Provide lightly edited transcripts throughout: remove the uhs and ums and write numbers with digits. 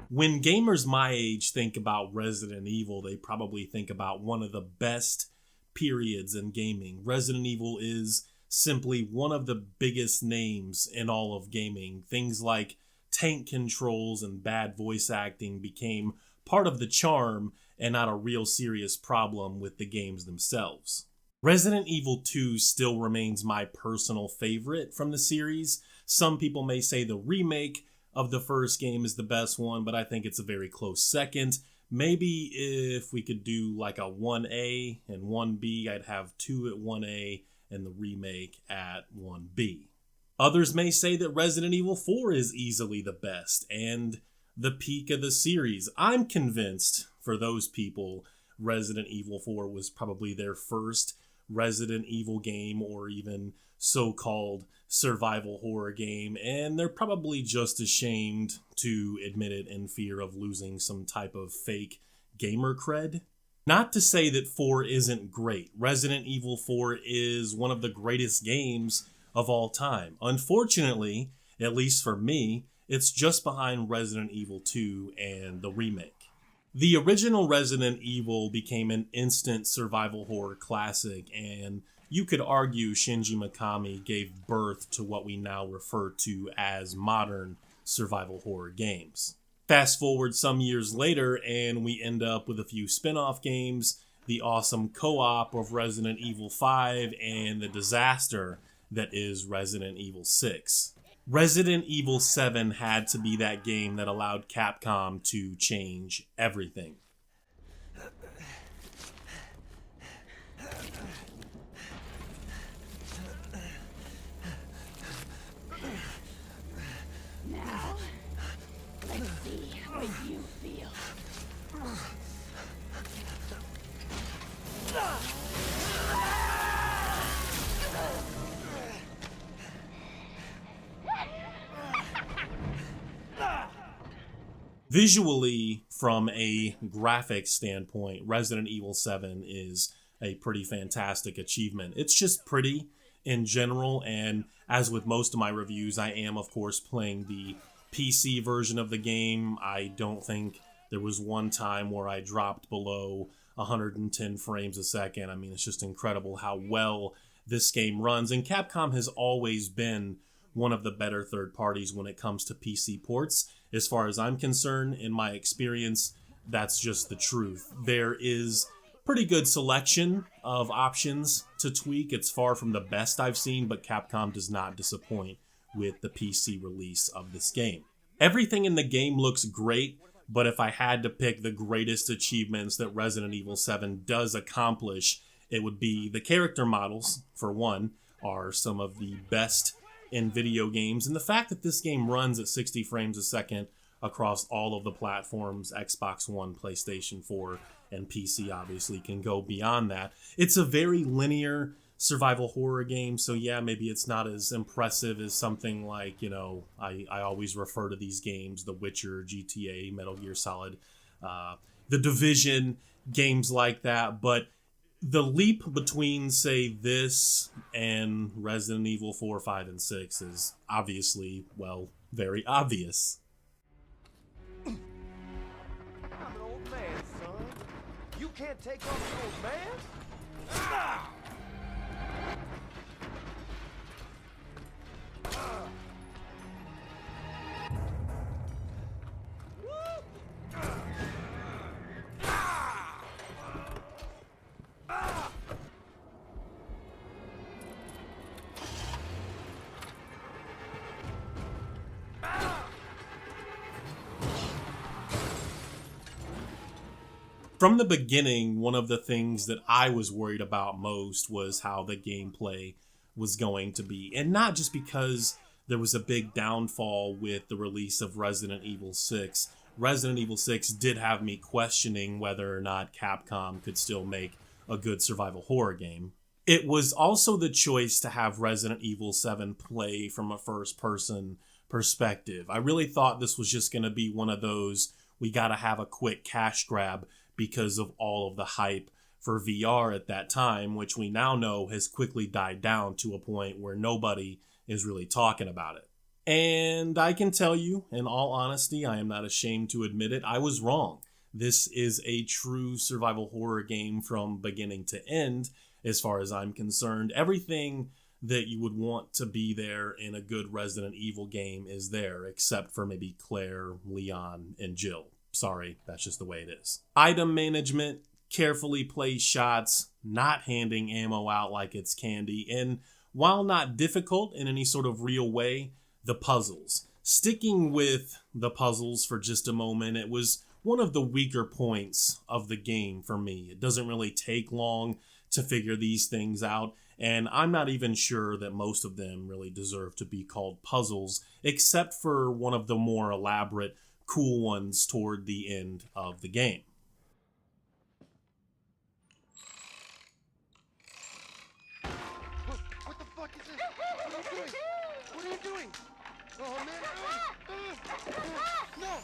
When gamers my age think about Resident Evil, they probably think about one of the best periods in gaming. Resident Evil is simply one of the biggest names in all of gaming. Things like tank controls and bad voice acting became part of the charm and not a real serious problem with the games themselves. Resident Evil 2 still remains my personal favorite from the series. Some people may say the remake of the first game is the best one, but I think it's a very close second. Maybe if we could do like a 1A and 1B, I'd have 2 at 1A and the remake at 1B. Others may say that Resident Evil 4 is easily the best and the peak of the series. I'm convinced for those people, Resident Evil 4 was probably their first Resident Evil game, or even so-called survival horror game, and they're probably just ashamed to admit it in fear of losing some type of fake gamer cred. Not to say that 4 isn't great. Resident Evil 4 is one of the greatest games of all time. Unfortunately, at least for me, it's just behind Resident Evil 2 and the remake. The original Resident Evil became an instant survival horror classic, and you could argue Shinji Mikami gave birth to what we now refer to as modern survival horror games. Fast forward some years later, and we end up with a few spin-off games, the awesome co-op of Resident Evil 5, and the disaster that is Resident Evil 6. Resident Evil 7 had to be that game that allowed Capcom to change everything. Now, let's see how you feel. Visually, from a graphics standpoint, Resident Evil 7 is a pretty fantastic achievement. It's just pretty in general, and as with most of my reviews, I am, of course, playing the PC version of the game. I don't think there was one time where I dropped below 110 frames a second. I mean, it's just incredible how well this game runs, and Capcom has always been one of the better third parties when it comes to PC ports. As far as I'm concerned, in my experience, that's just the truth. There is pretty good selection of options to tweak. It's far from the best I've seen, but Capcom does not disappoint with the PC release of this game. Everything in the game looks great, but if I had to pick the greatest achievements that Resident Evil 7 does accomplish, it would be the character models, for one, are some of the best in video games, and the fact that this game runs at 60 frames a second across all of the platforms, Xbox One, PlayStation 4, and PC obviously can go beyond that. It's a very linear survival horror game, so yeah, maybe it's not as impressive as something like, I always refer to these games, The Witcher, GTA, Metal Gear Solid, The Division, games like that, but the leap between, say, this and Resident Evil 4, 5, and 6 is obviously, well, very obvious. I'm an old man, son. You can't take on an old man? Ah! From the beginning, one of the things that I was worried about most was how the gameplay was going to be. And not just because there was a big downfall with the release of Resident Evil 6. Resident Evil 6 did have me questioning whether or not Capcom could still make a good survival horror game. It was also the choice to have Resident Evil 7 play from a first-person perspective. I really thought this was just going to be one of those we gotta have a quick cash grab because of all of the hype for VR at that time, which we now know has quickly died down to a point where nobody is really talking about it. And I can tell you, in all honesty, I am not ashamed to admit it, I was wrong. This is a true survival horror game from beginning to end, as far as I'm concerned. Everything that you would want to be there in a good Resident Evil game is there, except for maybe Claire, Leon, and Jill. Sorry, that's just the way it is. Item management, carefully placed shots, not handing ammo out like it's candy, and while not difficult in any sort of real way, the puzzles. Sticking with the puzzles for just a moment, it was one of the weaker points of the game for me. It doesn't really take long to figure these things out, and I'm not even sure that most of them really deserve to be called puzzles, except for one of the more elaborate, cool ones toward the end of the game. What the fuck is this? What are you doing? What are you doing? Oh, man. No! No!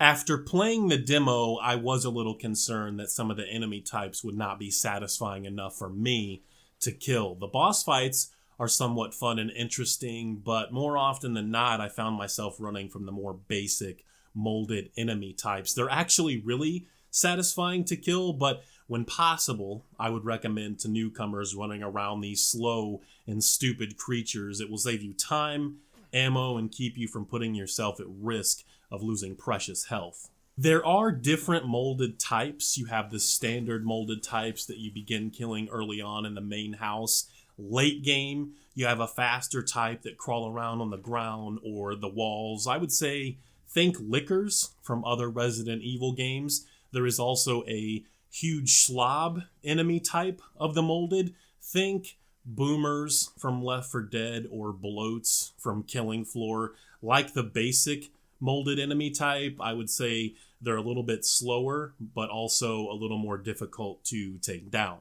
After playing the demo, I was a little concerned that some of the enemy types would not be satisfying enough for me to kill. The boss fights are somewhat fun and interesting, but more often than not, I found myself running from the more basic molded enemy types. They're actually really satisfying to kill, but when possible, I would recommend to newcomers running around these slow and stupid creatures. It will save you time, ammo, and keep you from putting yourself at risk of losing precious health. There are different molded types. You have the standard molded types that you begin killing early on in the main house. Late game, you have a faster type that crawl around on the ground or the walls. I would say think Lickers from other Resident Evil games. There is also a huge slob enemy type of the molded. Think Boomers from Left 4 Dead or Bloats from Killing Floor. Like the basic molded enemy type, I would say they're a little bit slower, but also a little more difficult to take down.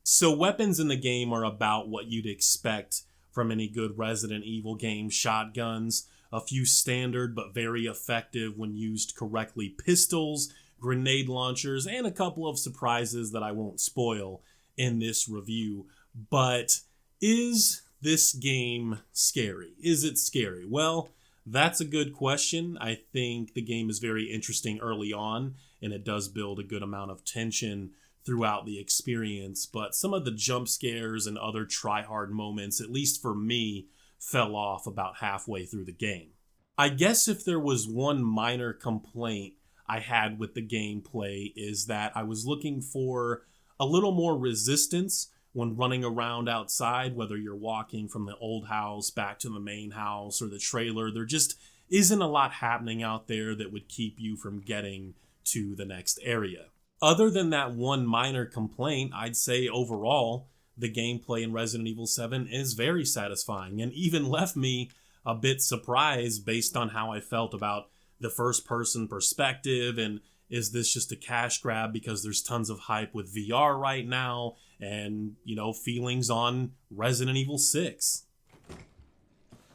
So weapons in the game are about what you'd expect from any good Resident Evil game. Shotguns, a few standard but very effective when used correctly pistols, grenade launchers, and a couple of surprises that I won't spoil in this review. But is this game scary? Is it scary? Well, that's a good question. I think the game is very interesting early on, and it does build a good amount of tension throughout the experience, but some of the jump scares and other try-hard moments, at least for me, fell off about halfway through the game. I guess if there was one minor complaint I had with the gameplay is that I was looking for a little more resistance when running around outside, whether you're walking from the old house back to the main house or the trailer. There just isn't a lot happening out there that would keep you from getting to the next area. Other than that one minor complaint, I'd say overall, the gameplay in Resident Evil 7 is very satisfying and even left me a bit surprised based on how I felt about the first-person perspective, and is this just a cash grab because there's tons of hype with VR right now, and, you know, feelings on Resident Evil 6.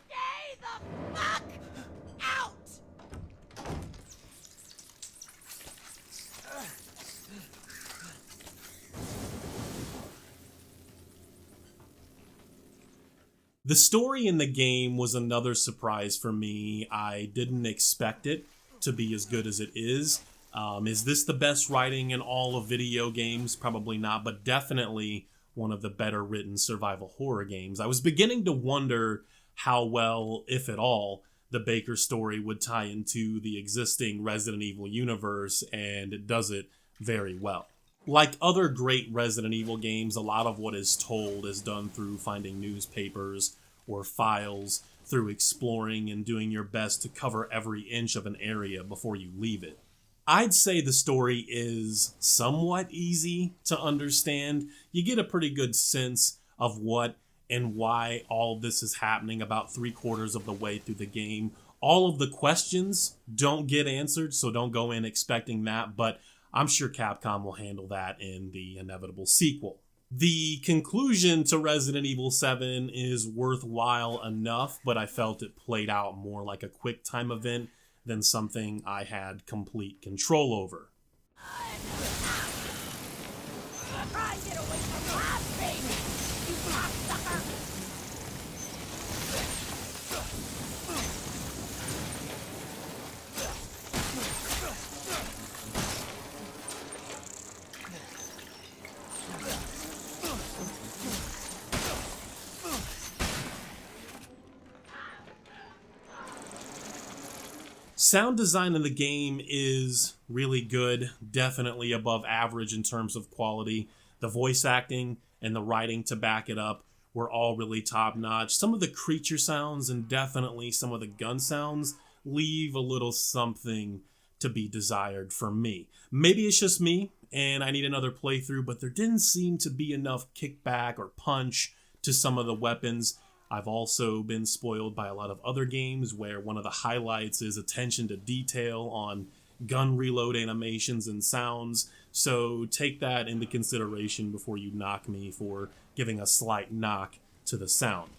Stay the fuck out! The story in the game was another surprise for me. I didn't expect it to be as good as it is. Is this the best writing in all of video games? Probably not, but definitely one of the better written survival horror games. I was beginning to wonder how well, if at all, the Baker story would tie into the existing Resident Evil universe, and it does it very well. Like other great Resident Evil games, a lot of what is told is done through finding newspapers or files, through exploring and doing your best to cover every inch of an area before you leave it. I'd say the story is somewhat easy to understand. You get a pretty good sense of what and why all of this is happening about 3/4 of the way through the game. All of the questions don't get answered, so don't go in expecting that, but I'm sure Capcom will handle that in the inevitable sequel. The conclusion to Resident Evil 7 is worthwhile enough, but I felt it played out more like a quick time event than something I had complete control over. Try and get away from my baby, you cocksucker! Sound design in the game is really good, definitely above average in terms of quality. The voice acting and the writing to back it up were all really top notch. Some of the creature sounds and definitely some of the gun sounds leave a little something to be desired for me. Maybe it's just me and I need another playthrough, but there didn't seem to be enough kickback or punch to some of the weapons. I've also been spoiled by a lot of other games where one of the highlights is attention to detail on gun reload animations and sounds, so take that into consideration before you knock me for giving a slight knock to the sound.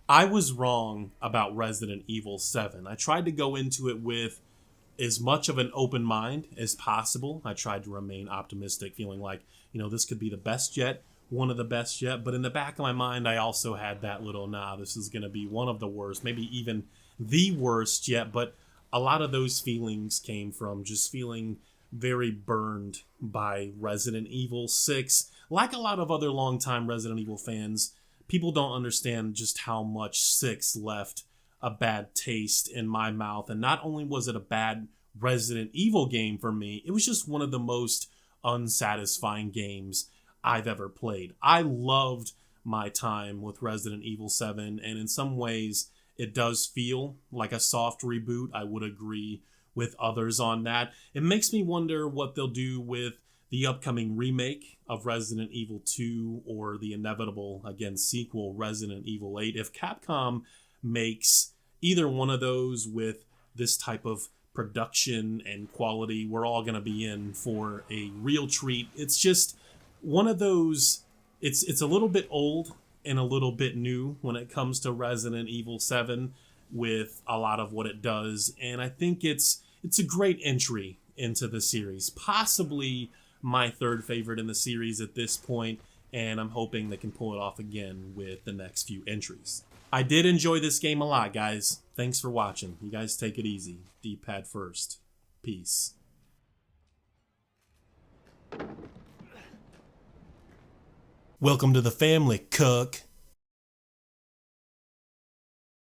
I was wrong about Resident Evil 7. I tried to go into it with as much of an open mind as possible. I tried to remain optimistic, feeling like, this could be the best yet, one of the best yet, but in the back of my mind I also had that little, this is going to be one of the worst, maybe even the worst yet. But a lot of those feelings came from just feeling very burned by Resident Evil 6. Like a lot of other longtime Resident Evil fans, people don't understand just how much 6 left a bad taste in my mouth. And not only was it a bad Resident Evil game for me, it was just one of the most unsatisfying games I've ever played. I loved my time with Resident Evil 7, and in some ways it does feel like a soft reboot. I would agree with others on that. It makes me wonder what they'll do with the upcoming remake of Resident Evil 2 or the inevitable, again, sequel Resident Evil 8. If Capcom makes either one of those with this type of production and quality, we're all going to be in for a real treat. It's just one of those, it's a little bit old and a little bit new when it comes to Resident Evil 7 with a lot of what it does, and I think it's a great entry into the series, possibly my third favorite in the series at this point, and I'm hoping they can pull it off again with the next few entries. I did enjoy this game a lot, guys. Thanks for watching. You guys take it easy. D-pad first. Peace. Welcome to the family, Cook.